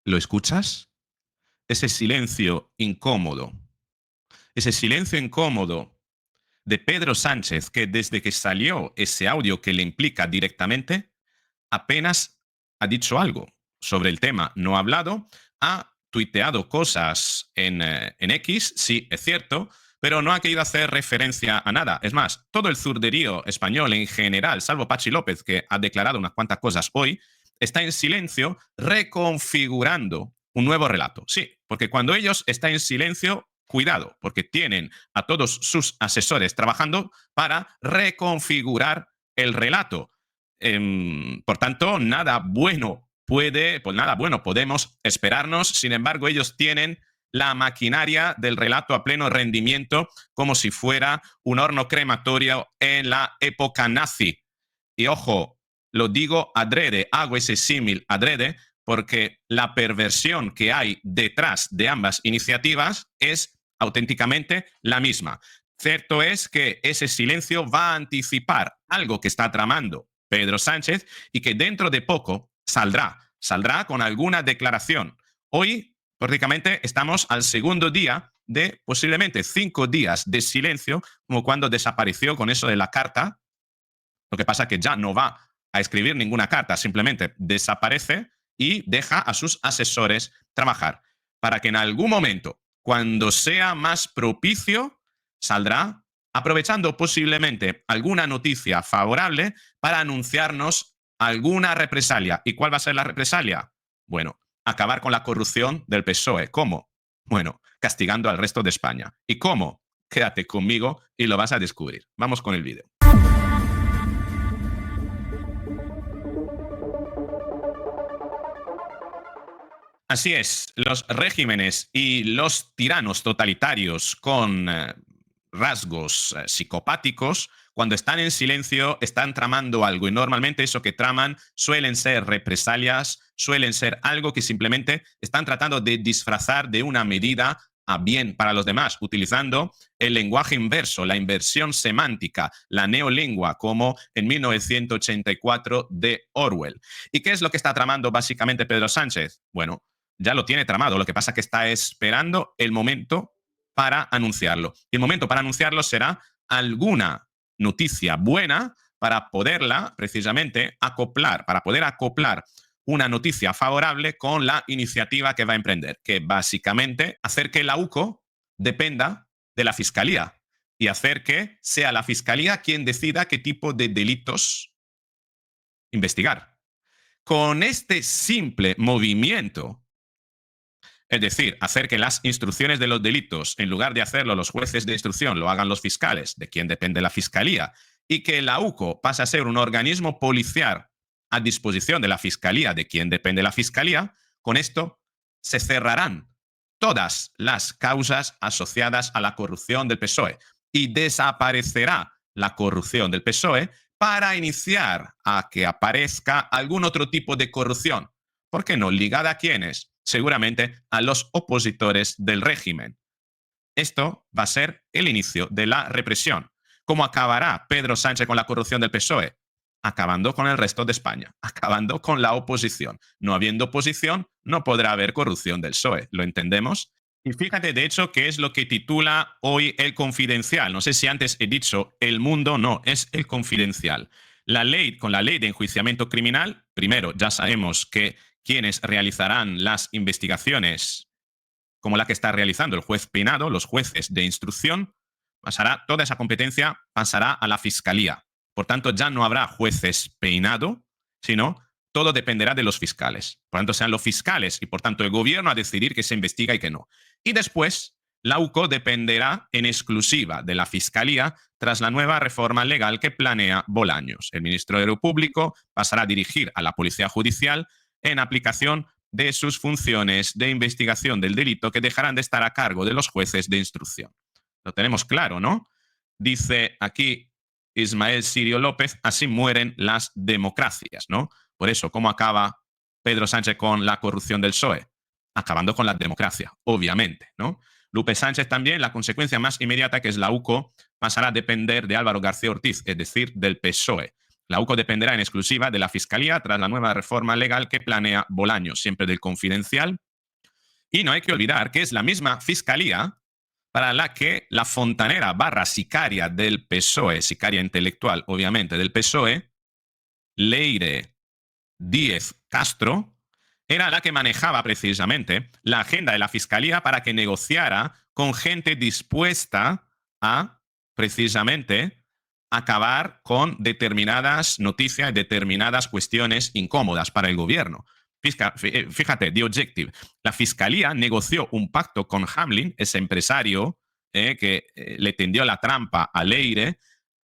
¿Lo escuchas? Ese silencio incómodo. Ese silencio incómodo de Pedro Sánchez, que desde que salió ese audio que le implica directamente, apenas ha dicho algo sobre el tema. No ha hablado, ha tuiteado cosas en X, sí, es cierto, pero no ha querido hacer referencia a nada. Es más, todo el zurderío español en general, salvo Pachi López, que ha declarado unas cuantas cosas hoy, está en silencio reconfigurando un nuevo relato. Sí, porque cuando ellos están en silencio, cuidado, porque tienen a todos sus asesores trabajando para reconfigurar el relato. Por tanto, nada bueno pues nada bueno podemos esperarnos. Sin embargo, ellos tienen la maquinaria del relato a pleno rendimiento como si fuera un horno crematorio en la época nazi. Y ojo, lo digo adrede, hago ese símil adrede, porque la perversión que hay detrás de ambas iniciativas es auténticamente la misma. Cierto es que ese silencio va a anticipar algo que está tramando Pedro Sánchez y que dentro de poco saldrá con alguna declaración. Hoy prácticamente estamos al segundo día de posiblemente 5 días de silencio, como cuando desapareció con eso de la carta. Lo que pasa es que ya no va a escribir ninguna carta, simplemente desaparece y deja a sus asesores trabajar para que en algún momento, cuando sea más propicio, saldrá aprovechando posiblemente alguna noticia favorable para anunciarnos alguna represalia. ¿Y cuál va a ser la represalia? Bueno, acabar con la corrupción del PSOE. ¿Cómo? Bueno, castigando al resto de España. ¿Y cómo? Quédate conmigo y lo vas a descubrir. Vamos con el vídeo. Así es, los regímenes y los tiranos totalitarios con rasgos psicopáticos, cuando están en silencio, están tramando algo y normalmente eso que traman suelen ser represalias, suelen ser algo que simplemente están tratando de disfrazar de una medida a bien para los demás, utilizando el lenguaje inverso, la inversión semántica, la neolengua, como en 1984 de Orwell. ¿Y qué es lo que está tramando básicamente Pedro Sánchez? Bueno, ya lo tiene tramado, lo que pasa es que está esperando el momento para anunciarlo. Y el momento para anunciarlo será alguna noticia buena para poderla precisamente acoplar, para poder acoplar una noticia favorable con la iniciativa que va a emprender, que básicamente hacer que la UCO dependa de la Fiscalía y hacer que sea la Fiscalía quien decida qué tipo de delitos investigar. Con este simple movimiento, es decir, hacer que las instrucciones de los delitos, en lugar de hacerlo los jueces de instrucción, lo hagan los fiscales, de quien depende la Fiscalía, y que la UCO pase a ser un organismo policial a disposición de la Fiscalía, de quien depende la Fiscalía, con esto se cerrarán todas las causas asociadas a la corrupción del PSOE y desaparecerá la corrupción del PSOE para iniciar a que aparezca algún otro tipo de corrupción. ¿Por qué no? ¿Ligada a quiénes? Seguramente a los opositores del régimen. Esto va a ser el inicio de la represión. ¿Cómo acabará Pedro Sánchez con la corrupción del PSOE? Acabando con el resto de España, acabando con la oposición. No habiendo oposición, no podrá haber corrupción del PSOE. ¿Lo entendemos? Y fíjate, de hecho, qué es lo que titula hoy El Confidencial. No sé si antes he dicho El Mundo, no, es El Confidencial. Con la ley de enjuiciamiento criminal, primero, ya sabemos que quienes realizarán las investigaciones, como la que está realizando el juez Peinado, los jueces de instrucción, toda esa competencia pasará a la Fiscalía. Por tanto, ya no habrá jueces Peinado, sino todo dependerá de los fiscales. Por tanto, sean los fiscales y, por tanto, el gobierno a decidir qué se investiga y qué no. Y después, la UCO dependerá en exclusiva de la Fiscalía tras la nueva reforma legal que planea Bolaños. El ministro de lo Público pasará a dirigir a la Policía Judicial en aplicación de sus funciones de investigación del delito que dejarán de estar a cargo de los jueces de instrucción. Lo tenemos claro, ¿no? Dice aquí Ismael Sirio López, así mueren las democracias, ¿no? Por eso, ¿cómo acaba Pedro Sánchez con la corrupción del PSOE? Acabando con la democracia, obviamente, ¿no? Lupe Sánchez también, la consecuencia más inmediata, que es la UCO, pasará a depender de Álvaro García Ortiz, es decir, del PSOE. La UCO dependerá en exclusiva de la Fiscalía tras la nueva reforma legal que planea Bolaños, siempre del Confidencial. Y no hay que olvidar que es la misma Fiscalía para la que la fontanera / sicaria del PSOE, sicaria intelectual, obviamente, del PSOE, Leire Díez Castro, era la que manejaba precisamente la agenda de la Fiscalía para que negociara con gente dispuesta a, precisamente, acabar con determinadas noticias, determinadas cuestiones incómodas para el gobierno. Fíjate, The Objective. La Fiscalía negoció un pacto con Hamlin, ese empresario que le tendió la trampa a Leire,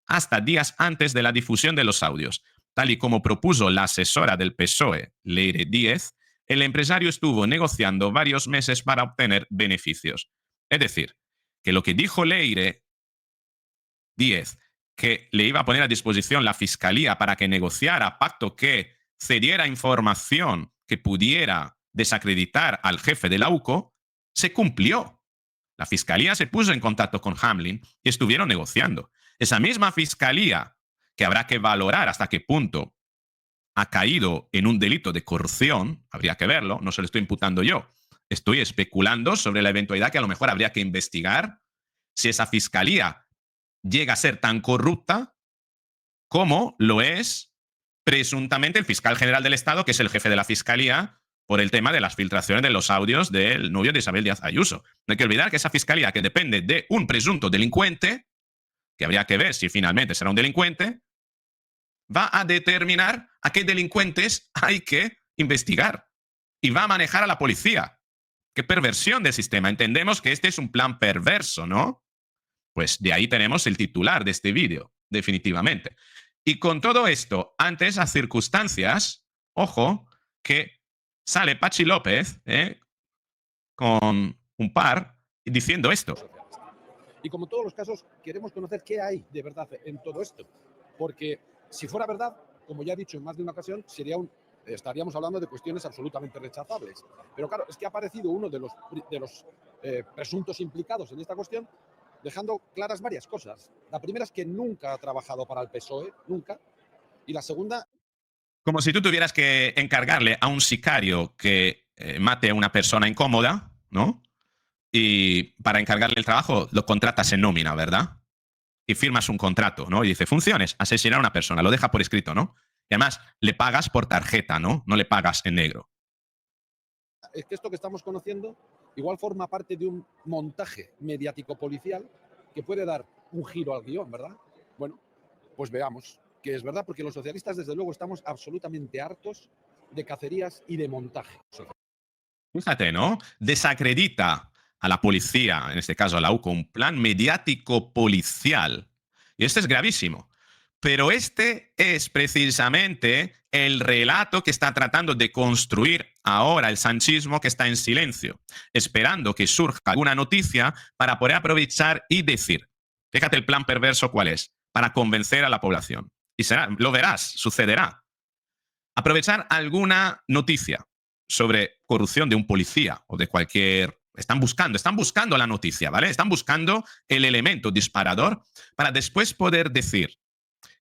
hasta días antes de la difusión de los audios. Tal y como propuso la asesora del PSOE, Leire Díez, el empresario estuvo negociando varios meses para obtener beneficios. Es decir, que lo que dijo Leire Díez, que le iba a poner a disposición la Fiscalía para que negociara pacto que cediera información que pudiera desacreditar al jefe de la UCO, se cumplió. La Fiscalía se puso en contacto con Hamlin y estuvieron negociando. Esa misma Fiscalía, que habrá que valorar hasta qué punto ha caído en un delito de corrupción, habría que verlo, no se lo estoy imputando yo, estoy especulando sobre la eventualidad que a lo mejor habría que investigar si esa Fiscalía llega a ser tan corrupta como lo es presuntamente el fiscal general del Estado, que es el jefe de la Fiscalía, por el tema de las filtraciones de los audios del novio de Isabel Díaz Ayuso. No hay que olvidar que esa Fiscalía, que depende de un presunto delincuente, que habría que ver si finalmente será un delincuente, va a determinar a qué delincuentes hay que investigar y va a manejar a la policía. Qué perversión del sistema. Entendemos que este es un plan perverso, ¿no? Pues de ahí tenemos el titular de este vídeo, definitivamente. Y con todo esto, ante esas circunstancias, ojo, que sale Pachi López con un par diciendo esto. Y como en todos los casos, queremos conocer qué hay de verdad en todo esto. Porque si fuera verdad, como ya he dicho en más de una ocasión, estaríamos hablando de cuestiones absolutamente rechazables. Pero claro, es que ha aparecido uno de los presuntos implicados en esta cuestión, dejando claras varias cosas. La primera es que nunca ha trabajado para el PSOE, nunca. Y la segunda... Como si tú tuvieras que encargarle a un sicario que mate a una persona incómoda, ¿no? Y para encargarle el trabajo lo contratas en nómina, ¿verdad? Y firmas un contrato, ¿no? Y dice, funciones, asesinar a una persona, lo deja por escrito, ¿no? Y además le pagas por tarjeta, ¿no? No le pagas en negro. Es que esto que estamos conociendo igual forma parte de un montaje mediático-policial que puede dar un giro al guión, ¿verdad? Bueno, pues veamos que es verdad, porque los socialistas, desde luego, estamos absolutamente hartos de cacerías y de montaje. Fíjate, ¿no? Desacredita a la policía, en este caso a la UCO, un plan mediático policial. Y esto es gravísimo. Pero este es precisamente el relato que está tratando de construir ahora el sanchismo, que está en silencio, esperando que surja alguna noticia para poder aprovechar y decir, fíjate el plan perverso cuál es, para convencer a la población. Y será, lo verás, sucederá. Aprovechar alguna noticia sobre corrupción de un policía o de cualquier... Están buscando la noticia, ¿vale? Están buscando el elemento disparador para después poder decir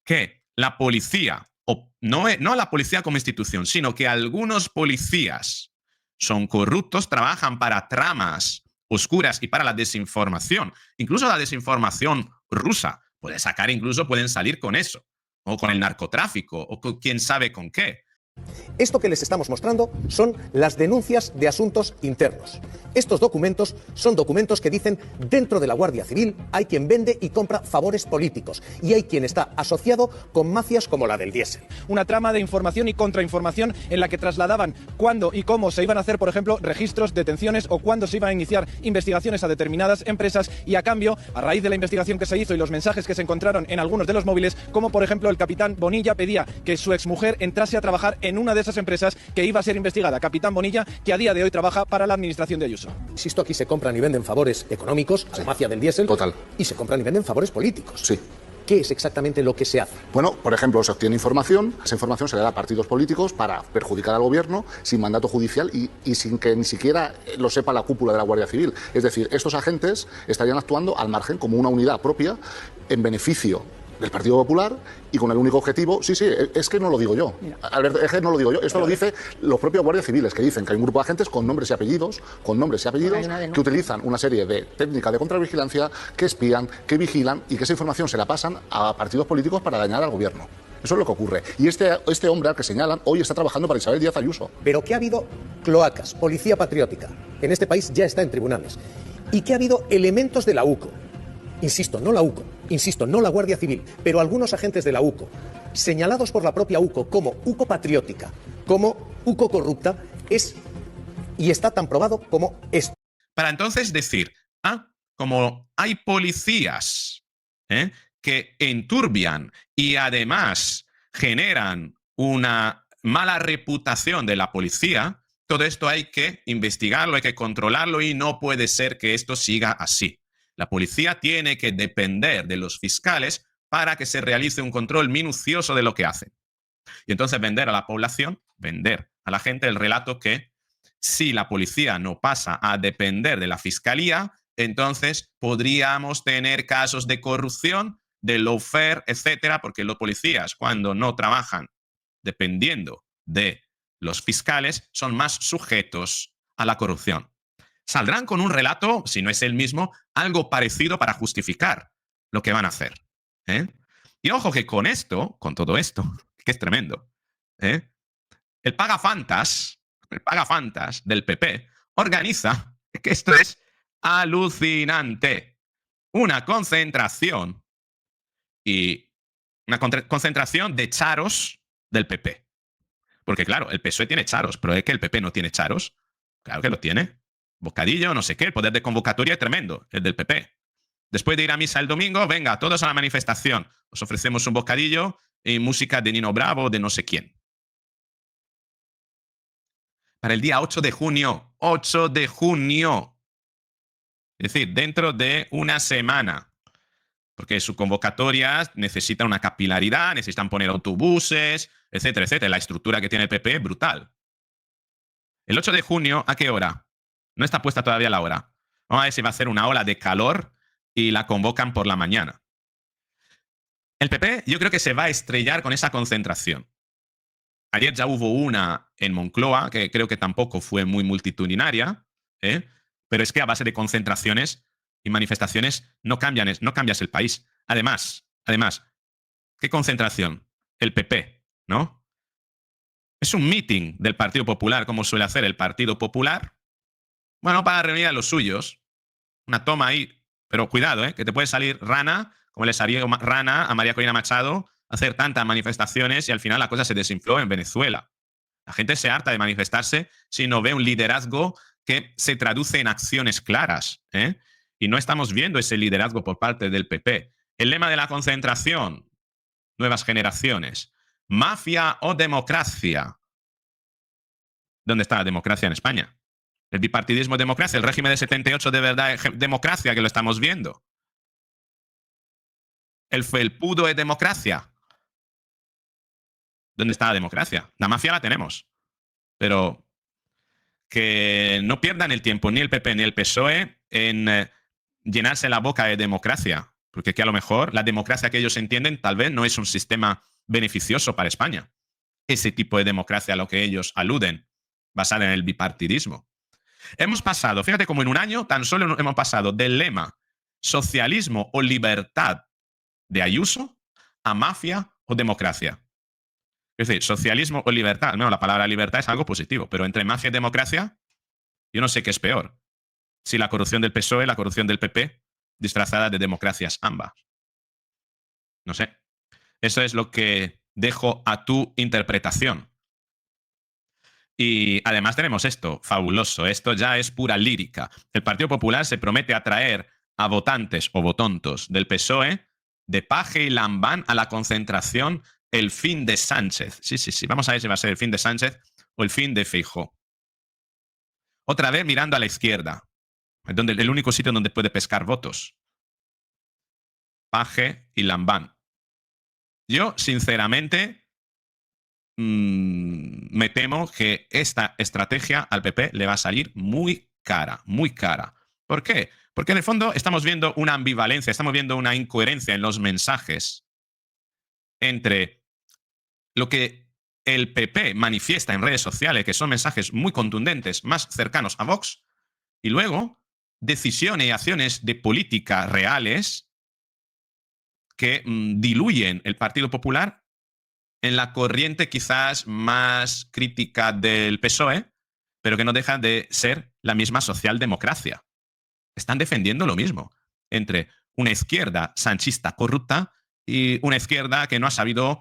que la policía, o no la policía como institución, sino que algunos policías son corruptos, trabajan para tramas oscuras y para la desinformación. Incluso la desinformación rusa. Pueden salir con eso, o con el narcotráfico, o con quién sabe con qué. Esto que les estamos mostrando son las denuncias de asuntos internos. Estos documentos son documentos que dicen dentro de la Guardia Civil hay quien vende y compra favores políticos y hay quien está asociado con mafias como la del diésel. Una trama de información y contrainformación en la que trasladaban cuándo y cómo se iban a hacer, por ejemplo, registros, detenciones o cuándo se iban a iniciar investigaciones a determinadas empresas y a cambio, a raíz de la investigación que se hizo y los mensajes que se encontraron en algunos de los móviles, como por ejemplo el capitán Bonilla pedía que su exmujer entrase a trabajar en una de esas empresas que iba a ser investigada. Capitán Bonilla, que a día de hoy trabaja para la administración de Ayuso. Insisto, aquí se compran y venden favores económicos, la mafia del diésel. Total. Y se compran y venden favores políticos. Sí. ¿Qué es exactamente lo que se hace? Bueno, por ejemplo, se obtiene información, esa información se le da a partidos políticos para perjudicar al gobierno sin mandato judicial y sin que ni siquiera lo sepa la cúpula de la Guardia Civil. Es decir, estos agentes estarían actuando al margen como una unidad propia en beneficio del Partido Popular y con el único objetivo, sí, es que no lo digo yo, Alberto, es que no lo digo yo, esto lo dicen los propios guardias civiles, que dicen que hay un grupo de agentes con nombres y apellidos, que utilizan una serie de técnicas de contravigilancia, que espían, que vigilan y que esa información se la pasan a partidos políticos para dañar al gobierno. Eso es lo que ocurre. Y este hombre al que señalan hoy está trabajando para Isabel Díaz Ayuso. Pero que ha habido cloacas, policía patriótica, en este país ya está en tribunales, y que ha habido elementos de la UCO, insisto, no la UCO, insisto, no la Guardia Civil, pero algunos agentes de la UCO, señalados por la propia UCO como UCO patriótica, como UCO corrupta, es y está tan probado como esto. Para entonces decir, como hay policías que enturbian y además generan una mala reputación de la policía, todo esto hay que investigarlo, hay que controlarlo y no puede ser que esto siga así. La policía tiene que depender de los fiscales para que se realice un control minucioso de lo que hacen. Y entonces vender a la población, vender a la gente el relato que si la policía no pasa a depender de la fiscalía, entonces podríamos tener casos de corrupción, de lawfare, etcétera, porque los policías, cuando no trabajan dependiendo de los fiscales, son más sujetos a la corrupción. Saldrán con un relato, si no es el mismo, algo parecido para justificar lo que van a hacer. Y ojo que con esto, con todo esto, que es tremendo, el pagafantas del PP organiza, que esto es alucinante, una concentración de charos del PP. Porque claro, el PSOE tiene charos, pero es que el PP no tiene charos. Claro que lo tiene. Bocadillo, no sé qué, el poder de convocatoria es tremendo, el del PP. Después de ir a misa el domingo, venga, todos a la manifestación. Os ofrecemos un bocadillo y música de Nino Bravo, de no sé quién. Para el día 8 de junio. 8 de junio. Es decir, dentro de una semana. Porque su convocatoria necesita una capilaridad, necesitan poner autobuses, etcétera, etcétera. La estructura que tiene el PP es brutal. El 8 de junio, ¿a qué hora? No está puesta todavía la hora. Vamos a ver si va a hacer una ola de calor y la convocan por la mañana. El PP yo creo que se va a estrellar con esa concentración. Ayer ya hubo una en Moncloa, que creo que tampoco fue muy multitudinaria, pero es que a base de concentraciones y manifestaciones no cambias el país. Además, ¿qué concentración? El PP, ¿no? Es un meeting del Partido Popular, como suele hacer el Partido Popular. Bueno, para reunir a los suyos. Una toma ahí. Pero cuidado, que te puede salir rana, como le salió rana a María Corina Machado, hacer tantas manifestaciones y al final la cosa se desinfló en Venezuela. La gente se harta de manifestarse si no ve un liderazgo que se traduce en acciones claras. Y no estamos viendo ese liderazgo por parte del PP. El lema de la concentración, nuevas generaciones. Mafia o democracia. ¿Dónde está la democracia en España? El bipartidismo es democracia, el régimen de 78 de verdad es democracia, que lo estamos viendo. El felpudo es democracia. ¿Dónde está la democracia? La mafia la tenemos. Pero que no pierdan el tiempo ni el PP ni el PSOE en llenarse la boca de democracia. Porque que a lo mejor la democracia que ellos entienden tal vez no es un sistema beneficioso para España. Ese tipo de democracia a lo que ellos aluden, basada en el bipartidismo. Hemos pasado, fíjate como en un año tan solo hemos pasado del lema socialismo o libertad de Ayuso a mafia o democracia. Es decir, socialismo o libertad. Bueno, la palabra libertad es algo positivo, pero entre mafia y democracia, yo no sé qué es peor. Si la corrupción del PSOE, la corrupción del PP, disfrazada de democracias ambas. No sé. Eso es lo que dejo a tu interpretación. Y además tenemos esto, fabuloso, esto ya es pura lírica. El Partido Popular se promete atraer a votantes o votontos del PSOE de Paje y Lambán a la concentración el fin de Sánchez. Sí. Vamos a ver si va a ser el fin de Sánchez o el fin de Feijóo. Otra vez mirando a la izquierda, donde el único sitio donde puede pescar votos. Paje y Lambán. Yo, sinceramente, me temo que esta estrategia al PP le va a salir muy cara, muy cara. ¿Por qué? Porque en el fondo estamos viendo una ambivalencia, estamos viendo una incoherencia en los mensajes entre lo que el PP manifiesta en redes sociales, que son mensajes muy contundentes, más cercanos a Vox, y luego decisiones y acciones de política reales que diluyen el Partido Popular en la corriente quizás más crítica del PSOE, pero que no deja de ser la misma socialdemocracia. Están defendiendo lo mismo entre una izquierda sanchista corrupta y una izquierda que no ha sabido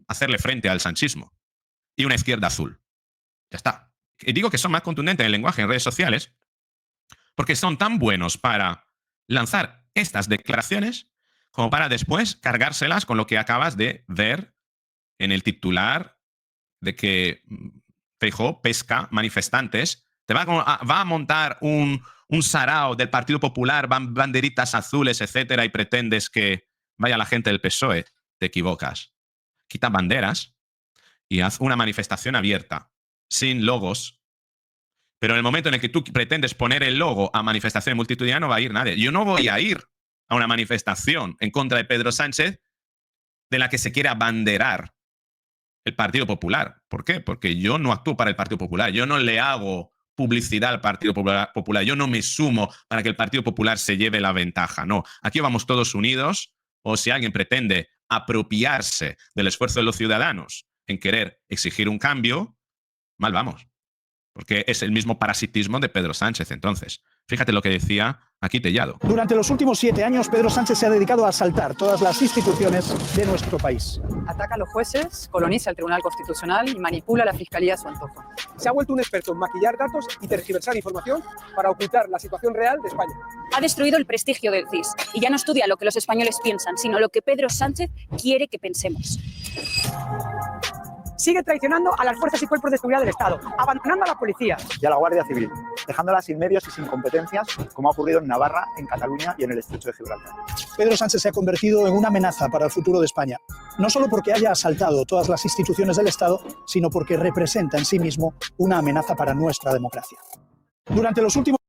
hacerle frente al sanchismo, y una izquierda azul. Ya está. Y digo que son más contundentes en el lenguaje en redes sociales porque son tan buenos para lanzar estas declaraciones como para después cargárselas con lo que acabas de ver en el titular de que Feijóo pesca manifestantes. Te va a montar un sarao del Partido Popular, banderitas azules, etcétera, y pretendes que vaya la gente del PSOE. Te equivocas. Quita banderas y haz una manifestación abierta, sin logos. Pero en el momento en el que tú pretendes poner el logo a manifestación multitudinaria, no va a ir nadie. Yo no voy a ir a una manifestación en contra de Pedro Sánchez de la que se quiera abanderar el Partido Popular. ¿Por qué? Porque yo no actúo para el Partido Popular. Yo no le hago publicidad al Partido Popular. Yo no me sumo para que el Partido Popular se lleve la ventaja. No, aquí vamos todos unidos, o si alguien pretende apropiarse del esfuerzo de los ciudadanos en querer exigir un cambio, mal vamos. Porque es el mismo parasitismo de Pedro Sánchez. Entonces, fíjate lo que decía aquí Tellado. Durante los últimos 7 años, Pedro Sánchez se ha dedicado a asaltar todas las instituciones de nuestro país. Ataca a los jueces, coloniza el Tribunal Constitucional y manipula a la Fiscalía a su antojo. Se ha vuelto un experto en maquillar datos y tergiversar información para ocultar la situación real de España. Ha destruido el prestigio del CIS y ya no estudia lo que los españoles piensan, sino lo que Pedro Sánchez quiere que pensemos. Sigue traicionando a las fuerzas y cuerpos de seguridad del Estado, abandonando a la policía y a la Guardia Civil, dejándola sin medios y sin competencias, como ha ocurrido en Navarra, en Cataluña y en el Estrecho de Gibraltar. Pedro Sánchez se ha convertido en una amenaza para el futuro de España, no solo porque haya asaltado todas las instituciones del Estado, sino porque representa en sí mismo una amenaza para nuestra democracia. Durante los últimos...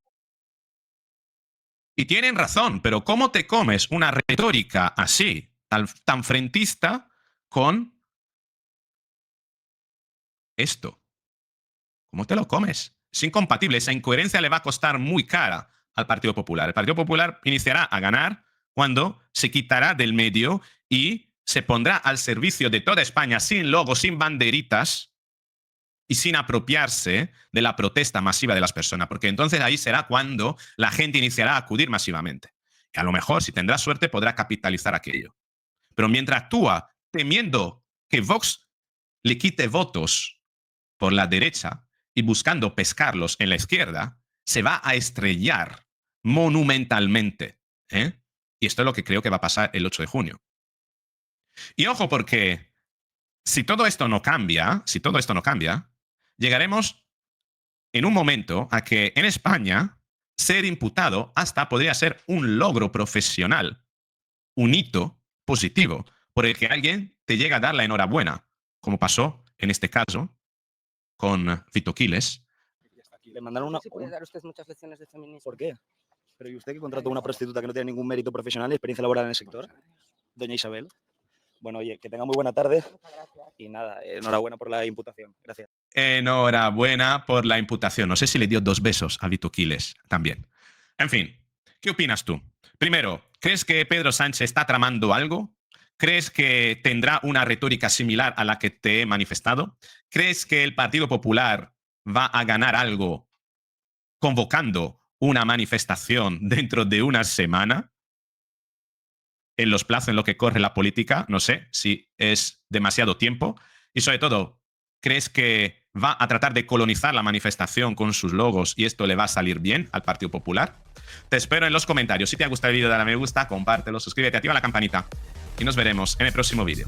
Y tienen razón, pero ¿cómo te comes una retórica así, tan frentista, con esto? ¿Cómo te lo comes? Es incompatible. Esa incoherencia le va a costar muy cara al Partido Popular. El Partido Popular iniciará a ganar cuando se quitará del medio y se pondrá al servicio de toda España sin logos, sin banderitas y sin apropiarse de la protesta masiva de las personas, porque entonces ahí será cuando la gente iniciará a acudir masivamente. Y a lo mejor, si tendrá suerte, podrá capitalizar aquello. Pero mientras actúa temiendo que Vox le quite votos por la derecha y buscando pescarlos en la izquierda, se va a estrellar monumentalmente. Y esto es lo que creo que va a pasar el 8 de junio. Y ojo, porque si todo esto no cambia, llegaremos en un momento a que en España ser imputado hasta podría ser un logro profesional, un hito positivo, por el que alguien te llega a dar la enhorabuena, como pasó en este caso con Fito Quiles. Le mandaron una... ¿Sí puede dar usted muchas lecciones de feminismo? ¿Por qué? ¿Pero y usted que contrató a una prostituta que no tiene ningún mérito profesional y experiencia laboral en el sector? Doña Isabel. Bueno, oye, que tenga muy buena tarde. Y nada, enhorabuena por la imputación. Gracias. Enhorabuena por la imputación. No sé si le dio 2 besos a Fito Quiles también. En fin, ¿qué opinas tú? Primero, ¿crees que Pedro Sánchez está tramando algo? ¿Crees que tendrá una retórica similar a la que te he manifestado? ¿Crees que el Partido Popular va a ganar algo convocando una manifestación dentro de una semana? En los plazos en los que corre la política, no sé si es demasiado tiempo. Y sobre todo, ¿crees que va a tratar de colonizar la manifestación con sus logos y esto le va a salir bien al Partido Popular? Te espero en los comentarios. Si te ha gustado el vídeo, dale a me gusta, compártelo, suscríbete, activa la campanita y nos veremos en el próximo vídeo.